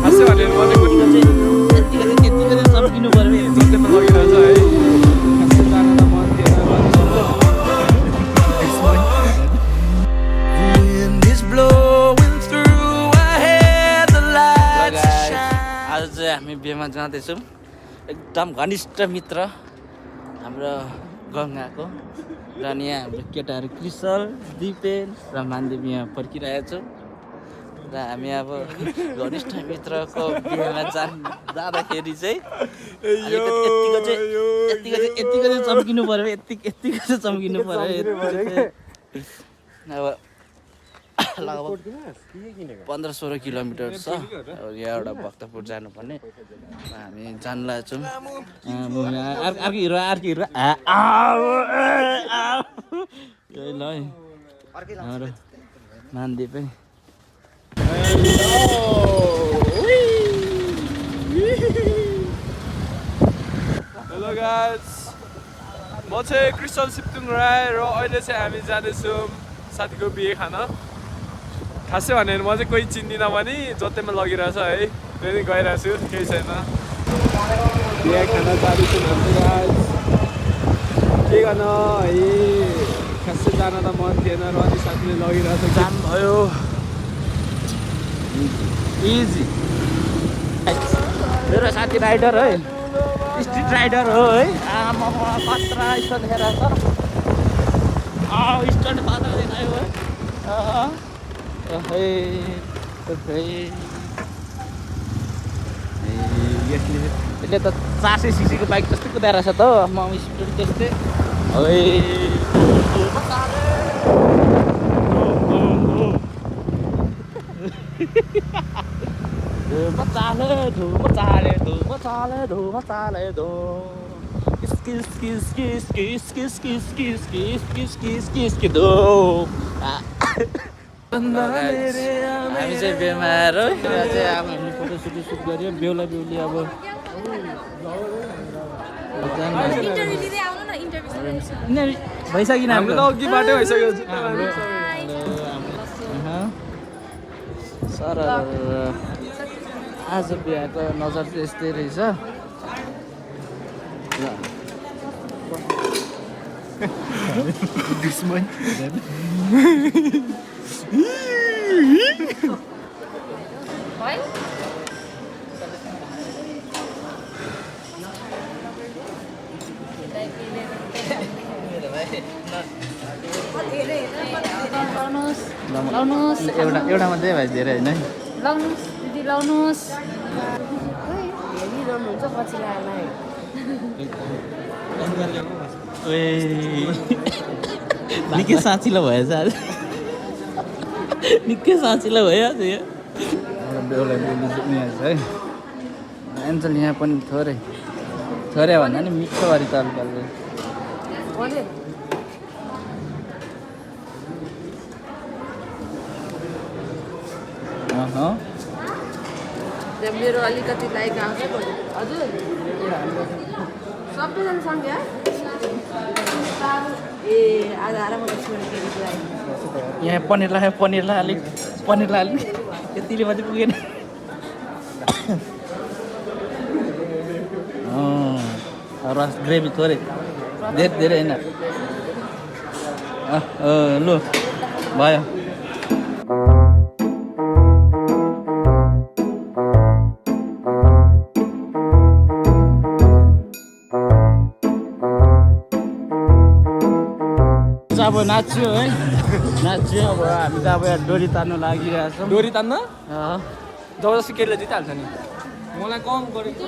खासै भनेर भनेको यतिको चाहिँ चम्किनु पर्यो जतिमा लगिरहेछ है खासै जान त मन थिएन आज चाहिँ हामी बिहेमा जाँदैछौँ एकदम घनिष्ठ मित्र हाम्रो गङ्गाको र यहाँ हाम्रो केटाहरू कृषल दिपेन र मानदेव यहाँ फर्किरहेको छौँ र हामी अब घनिष्ठ मित्रको बिहेमा जाँदाखेरि चाहिँ यतिको चाहिँ चम्किनु पर्यो यतिको चाहिँ चम्किनु पर्यो अब लगभग 15-16 किलोमिटर छ अब यहाँबाट भक्तपुर जानुपर्ने हामी जान लागेछौँ अर्को हिरो ल है मानदेव है हेलो गाइस म चाहिँ क्रिस्टल सिप्तुङ राय र अहिले चाहिँ हामी जाँदैछौँ साथीको बिहे खान खासै भनेर म चाहिँ कोही चिन्दिनँ भने जतिमा लगिरहेछ है त्यही गइरहेको छु केही छैन बिहे खान जाँदैछु हाम्रो गाइस के गर्न है खासै जान त मन थिएन र अनि साथीले लगिरहेछ जाम भयो इजी मेरो साथी राइडर है स्ट्रिट राइडर हो है आमा खतरा स्टन्ट देखाएर स्टन्ट खतरा देखायो है यसले त 400 सीसीको बाइक जस्तै कुदाएर छ त म स्पिड त्यस्तै हामी चाहिँ बिहेमा आएर चाहिँ अब हामीले फोटो सुट गऱ्यो बेहुला बेहुली अब भइसकिन हाम्रो त अघिबाटै भइसक्यो सर आज बिहाको नजर चाहिँ यस्तै रहेछ एउटा मात्रै भाइ धेरै होइन लाउनुस् दिदी लाउनुस् हेरिरहनुहुन्छ पछि लाएर निकै साँचिलो भएछ आज निकै साँचिलो भइहाल्छ यो बेहुला बेहुली यहाँ छ है एन्जल यहाँ पनि थोरै भन्दा नि मिठो गरी ताल मेरो अलिकति लाइक आउँछ हजुर सबैजना सँगै ए आज आरामले यहाँ पनिरलाई अलिक यतिले मात्रै पुगेन रस ग्रेभी थोरै धेरै होइन लु भयो अब नाच्यो है नाच्यो अब हामी त अब यहाँ डोरी तान्नु लागिरहेछौँ डोरी तान्न जबरजस्ती केटीले जितिहाल्छ नि मलाई कम गरेको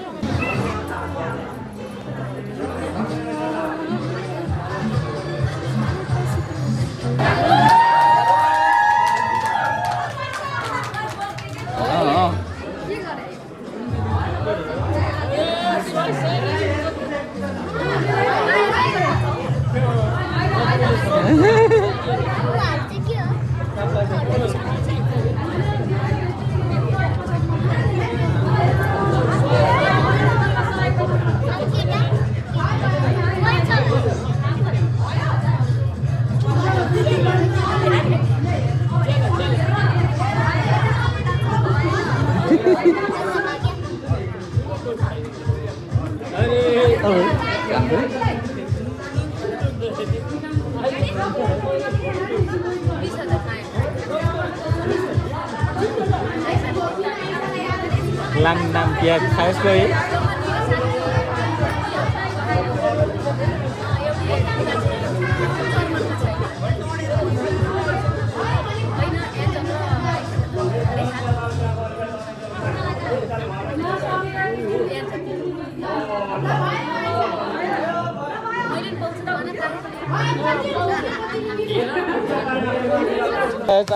Lăng Nam kia khai phơi.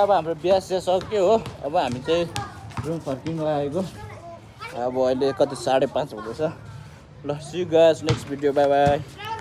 अब हाम्रो बिहा चाहिँ सक्यो हो अब हामी चाहिँ रुम फर्किनु लागेको अब अहिले कति 5:30 हुँदैछ ल see you guys next video bye by